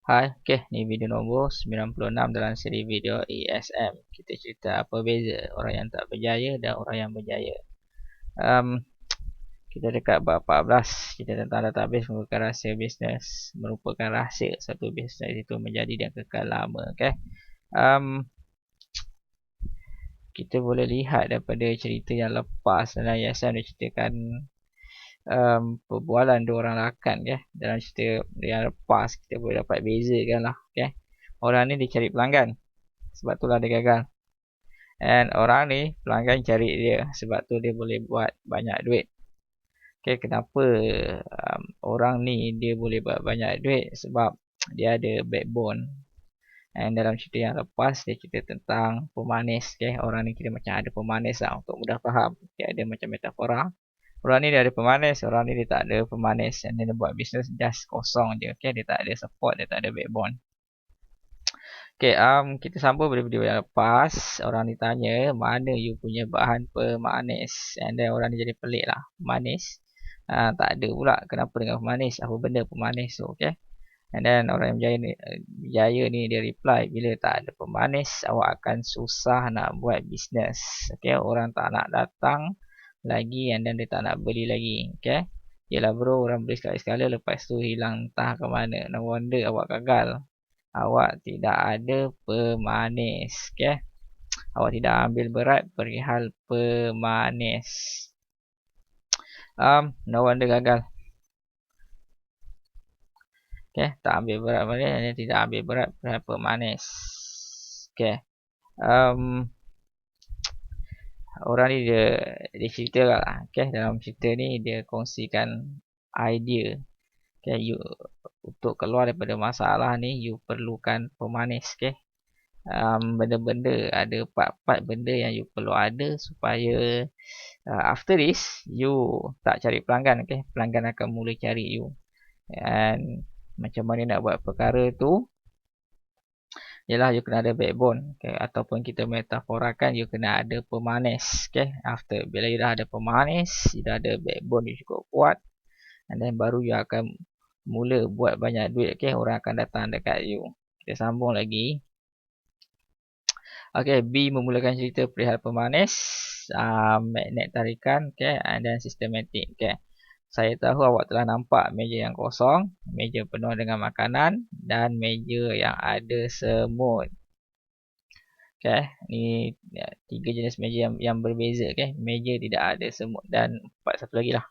Hai, ni video nombor 96 dalam siri video ESM. Kita cerita apa beza orang yang tak berjaya dan orang yang berjaya. Um, kita dekat bab 14, cerita tentang database merupakan rahsia bisnes, merupakan rahsia satu bisnes itu menjadi dan kekal lama. Kita boleh lihat daripada cerita yang lepas dalam ESM dia ceritakan perbualan dua orang rakan dalam cerita yang lepas kita boleh dapat bezakan lah. Orang ni dia cari pelanggan, sebab itulah dia gagal. And orang ni pelanggan cari dia, sebab tu dia boleh buat banyak duit. Kenapa orang ni dia boleh buat banyak duit? Sebab dia ada backbone. And dalam cerita yang lepas dia cerita tentang pemanis. Orang ni kita macam ada pemanis lah, untuk mudah faham. Dia ada macam metafora. Orang ni dia ada pemanis, orang ni dia tak ada pemanis. And dia buat bisnes just kosong je. Dia tak ada support, dia tak ada backbone. Kita sambung pada video yang lepas. Orang ni tanya, mana you punya bahan pemanis? And then orang ni jadi pelik lah. Pemanis? Tak ada pula. Kenapa dengan pemanis? Apa benda pemanis tu? And then orang yang berjaya ni dia reply, bila tak ada pemanis, awak akan susah nak buat bisnes. Orang tak nak datang lagi, and then dia tak nak beli lagi. Yelah bro, orang beli sekali-sekala, lepas tu hilang entah ke mana. No wonder awak gagal. Awak tidak ada pemanis. Awak tidak ambil berat perihal pemanis. No wonder gagal. Tak ambil berat perihal, tidak ambil berat perihal pemanis. Orang ni dia cerita lah. Dalam cerita ni dia kongsikan idea. You untuk keluar daripada masalah ni, you perlukan pemanis. Benda-benda, ada part-part benda yang you perlu ada supaya after this you tak cari pelanggan. Pelanggan akan mula cari you. And macam mana nak buat perkara tu? Yalah, you kena ada backbone. Ataupun kita metaforakan, you kena ada pemanis. After bila you dah ada pemanis, you dah ada backbone you cukup kuat, and then baru you akan mula buat banyak duit. Orang akan datang dekat you. Kita sambung lagi. B memulakan cerita perihal pemanis, magnet tarikan, and then sistematik. Saya tahu awak telah nampak meja yang kosong, meja penuh dengan makanan, dan meja yang ada semut. Ni tiga jenis meja yang berbeza. Meja tidak ada semut, dan satu lagi lah,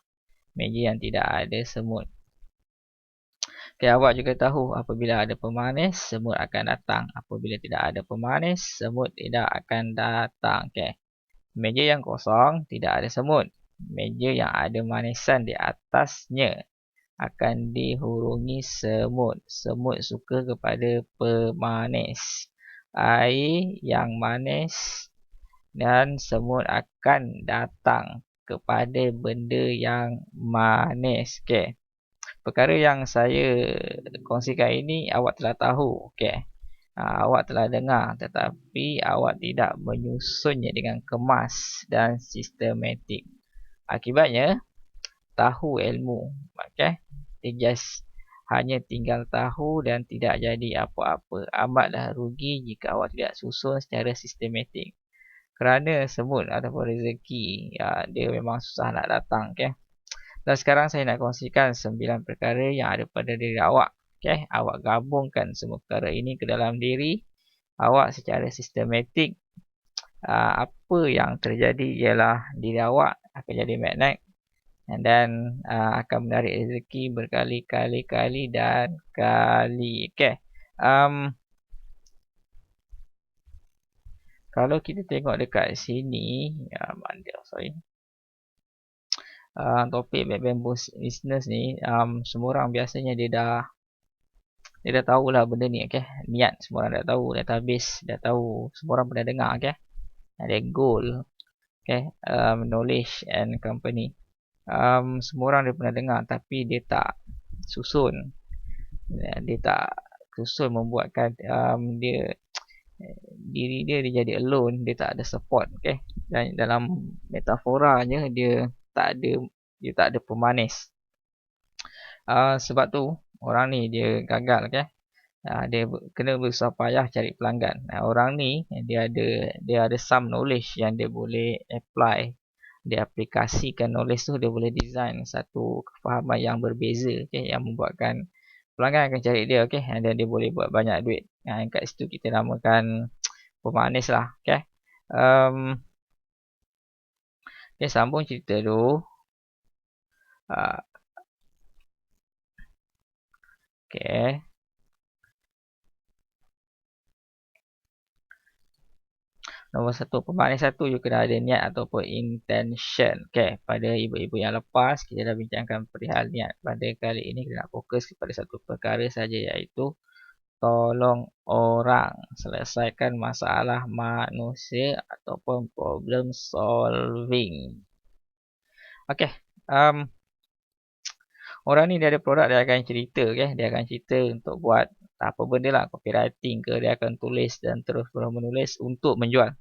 meja yang tidak ada semut. Awak juga tahu apabila ada pemanis, semut akan datang. Apabila tidak ada pemanis, semut tidak akan datang. Meja yang kosong tidak ada semut. Meja yang ada manisan di atasnya akan dihurungi semut. Semut suka kepada pemanis. Air yang manis, dan semut akan datang kepada benda yang manis. Perkara yang saya kongsikan ini awak telah tahu. Awak telah dengar, tetapi awak tidak menyusunnya dengan kemas dan sistematik. Akibatnya tahu ilmu. Dia just hanya tinggal tahu dan tidak jadi apa-apa. Amatlah rugi jika awak tidak susun secara sistematik. Kerana semut ataupun rezeki, dia memang susah nak datang. Dan sekarang saya nak kongsikan 9 perkara yang ada pada diri awak. Awak gabungkan semua perkara ini ke dalam diri awak secara sistematik. Apa yang terjadi ialah diri awak akan jadi magnet, and then akan menarik rezeki berkali-kali dan kali. Kalau kita tengok dekat sini, topik backbone business ni, semua orang biasanya dia dah tahulah benda ni. Niat semua orang dah tahu, database dah tahu, semua orang pernah dengar. Ada goal, knowledge and company, semua orang dia pernah dengar, tapi dia tak susun. Dia tak susun membuatkan diri dia jadi alone, dia tak ada support. Dan dalam metaforanya dia tak ada pemanis. Sebab tu orang ni dia gagal. Kena berusaha payah cari pelanggan. Orang ni dia ada some knowledge yang dia boleh apply. Dia aplikasikan knowledge tu, dia boleh design satu kefahaman yang berbeza, okay, yang membuatkan pelanggan akan cari dia, okay, dan dia boleh buat banyak duit. Kat situ kita namakan pemanis lah, okay. Okay, sambung cerita dulu. Okay. Nombor satu, pemanis satu you kena ada niat ataupun intention. Okay, pada ibu-ibu yang lepas, kita dah bincangkan perihal niat. Pada kali ini kita nak fokus kepada satu perkara saja, iaitu tolong orang, selesaikan masalah manusia ataupun problem solving. Okay, orang ni dia ada produk, dia akan cerita, okay? Dia akan cerita untuk buat apa benda lah, copywriting ke, dia akan tulis dan terus menulis untuk menjual.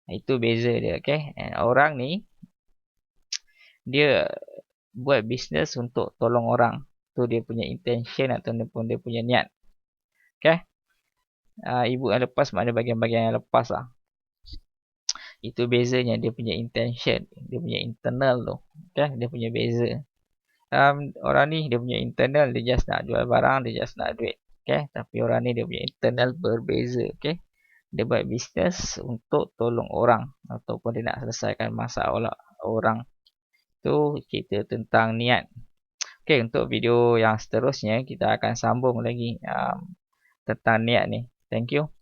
Itu beza dia, okay? Orang ni dia buat bisnes untuk tolong orang. Tu dia punya intention ataupun dia punya niat. Okay? Ibu yang lepas makna bagian-bagian yang lepas lah. Itu bezanya, dia punya intention, dia punya internal tu. Okay? Dia punya beza. Orang ni dia punya internal, dia just nak jual barang, dia just nak duit. Okay? Tapi orang ni dia punya internal berbeza. Okay? Dia buat bisnes untuk tolong orang ataupun dia nak selesaikan masalah orang. Tu cerita tentang niat. Okay, untuk video yang seterusnya kita akan sambung lagi tentang niat ni. Thank you.